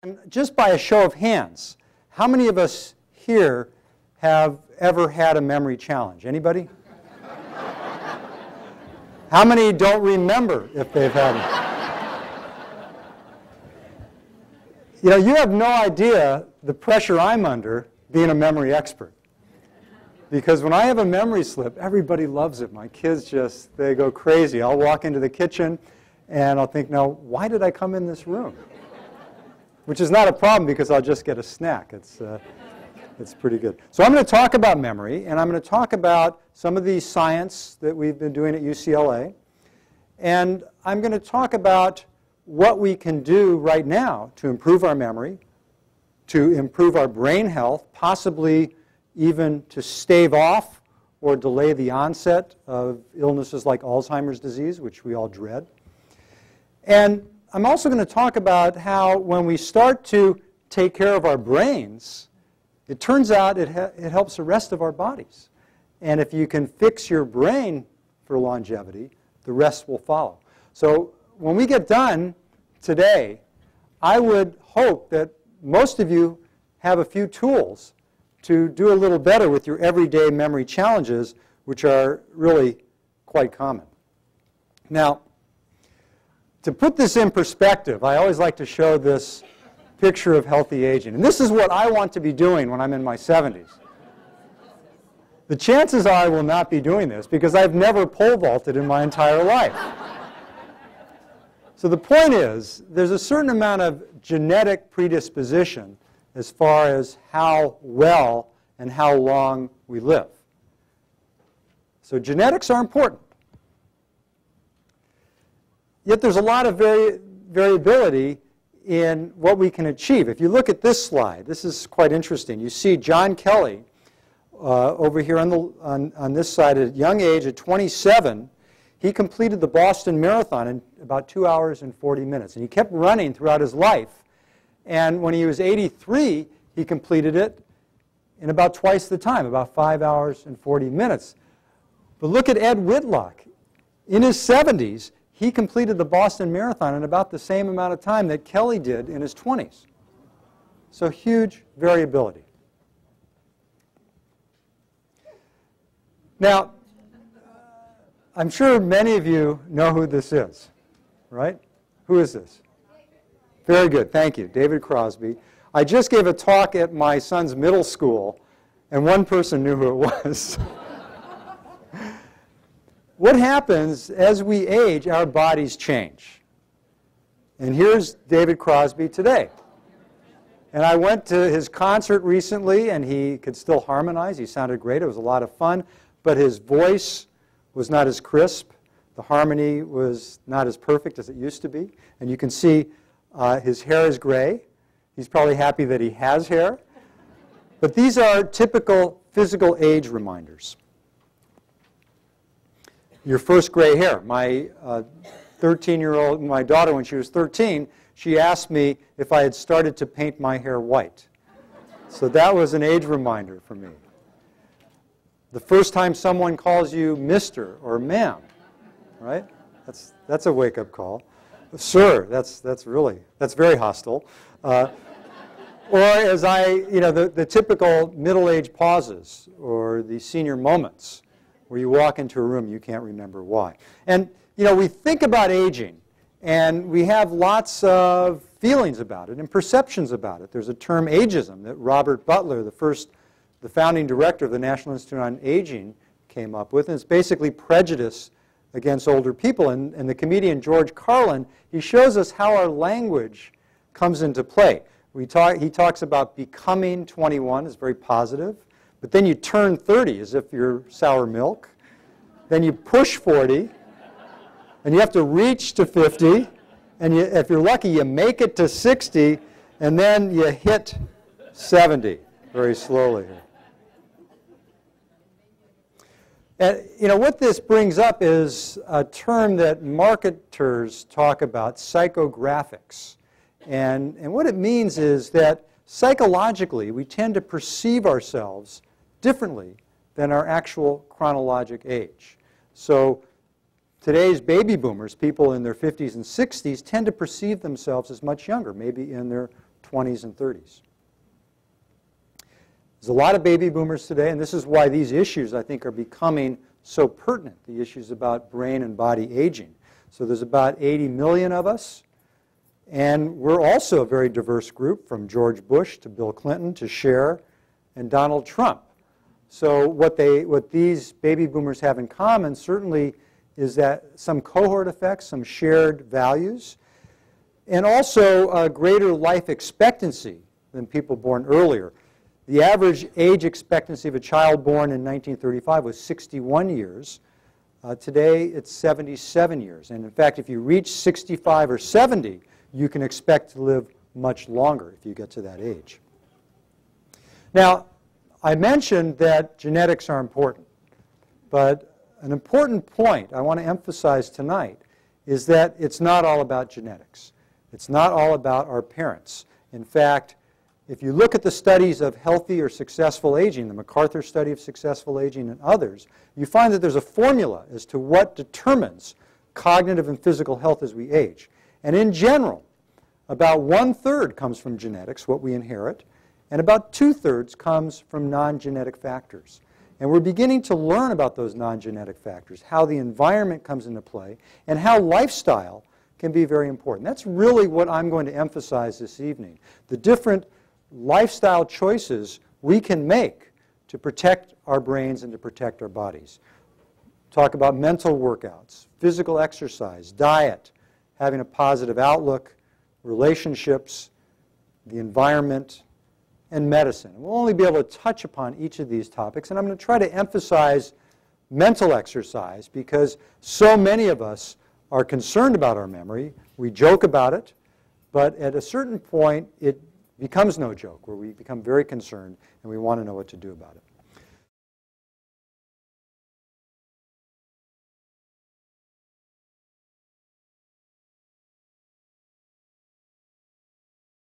And just by a show of hands, how many of us here have ever had a memory challenge? Anybody? How many don't remember if they've had it? You know, you have no idea the pressure I'm under being a memory expert. Because when I have a memory slip, everybody loves it. My kids just, they go crazy. I'll walk into the kitchen and I'll think, now, why did I come in this room? Which is not a problem because I'll just get a snack. It's pretty good. So I'm going to talk about memory, and I'm going to talk about some of the science that we've been doing at UCLA. And I'm going to talk about what we can do right now to improve our memory, to improve our brain health, possibly even to stave off or delay the onset of illnesses like Alzheimer's disease, which we all dread. And I'm also going to talk about how when we start to take care of our brains, it turns out it helps the rest of our bodies. And if you can fix your brain for longevity, the rest will follow. So when we get done today, I would hope that most of you have a few tools to do a little better with your everyday memory challenges, which are really quite common. Now, to put this in perspective, I always like to show this picture of healthy aging. And this is what I want to be doing when I'm in my 70s. The chances are I will not be doing this because I've never pole vaulted in my entire life. So the point is, there's a certain amount of genetic predisposition as far as how well and how long we live. So genetics are important. Yet there's a lot of variability in what we can achieve. If you look at this slide, this is quite interesting. You see John Kelly over here on this side at a young age, at 27, he completed the Boston Marathon in about 2 hours and 40 minutes. And he kept running throughout his life. And when he was 83, he completed it in about twice the time, about 5 hours and 40 minutes. But look at Ed Whitlock. In his 70s, he completed the Boston Marathon in about the same amount of time that Kelly did in his 20s. So huge variability. Now, I'm sure many of you know who this is, right? Who is this? Very good, thank you, David Crosby. I just gave a talk at my son's middle school, and one person knew who it was. What happens as we age, our bodies change. And here's David Crosby today. And I went to his concert recently, and he could still harmonize. He sounded great. It was a lot of fun. But his voice was not as crisp. The harmony was not as perfect as it used to be. And you can see his hair is gray. He's probably happy that he has hair. But these are typical physical age reminders. Your first gray hair. My 13-year-old, my daughter, when she was 13, she asked me if I had started to paint my hair white. So that was an age reminder for me. The first time someone calls you Mr. or Ma'am, right? That's a wake-up call. Sir, that's very hostile. Or as the typical middle-age pauses or the senior moments where you walk into a room, you can't remember why. And, we think about aging, and we have lots of feelings about it and perceptions about it. There's a term, ageism, that Robert Butler, the founding director of the National Institute on Aging, came up with. And it's basically prejudice against older people. And the comedian George Carlin, he shows us how our language comes into play. He talks about becoming 21 is very positive. But then you turn 30 as if you're sour milk. Then you push 40. And you have to reach to 50. And if you're lucky, you make it to 60. And then you hit 70 very slowly here. And, what this brings up is a term that marketers talk about, psychographics. And what it means is that psychologically, we tend to perceive ourselves differently than our actual chronologic age. So today's baby boomers, people in their 50s and 60s, tend to perceive themselves as much younger, maybe in their 20s and 30s. There's a lot of baby boomers today, and this is why these issues, I think, are becoming so pertinent, the issues about brain and body aging. So there's about 80 million of us, and we're also a very diverse group, from George Bush to Bill Clinton to Cher and Donald Trump. So what these baby boomers have in common certainly is that some cohort effects, some shared values, and also a greater life expectancy than people born earlier. The average age expectancy of a child born in 1935 was 61 years. Today, it's 77 years. And in fact, if you reach 65 or 70, you can expect to live much longer if you get to that age. Now, I mentioned that genetics are important, but an important point I want to emphasize tonight is that it's not all about genetics. It's not all about our parents. In fact, if you look at the studies of healthy or successful aging, the MacArthur study of successful aging and others, you find that there's a formula as to what determines cognitive and physical health as we age. And in general, about 1/3 comes from genetics, what we inherit, and about 2/3 comes from non-genetic factors. And we're beginning to learn about those non-genetic factors, how the environment comes into play, and how lifestyle can be very important. That's really what I'm going to emphasize this evening, the different lifestyle choices we can make to protect our brains and to protect our bodies. Talk about mental workouts, physical exercise, diet, having a positive outlook, relationships, the environment, and medicine. We'll only be able to touch upon each of these topics, and I'm going to try to emphasize mental exercise because so many of us are concerned about our memory. We joke about it, but at a certain point, it becomes no joke, where we become very concerned and we want to know what to do about it.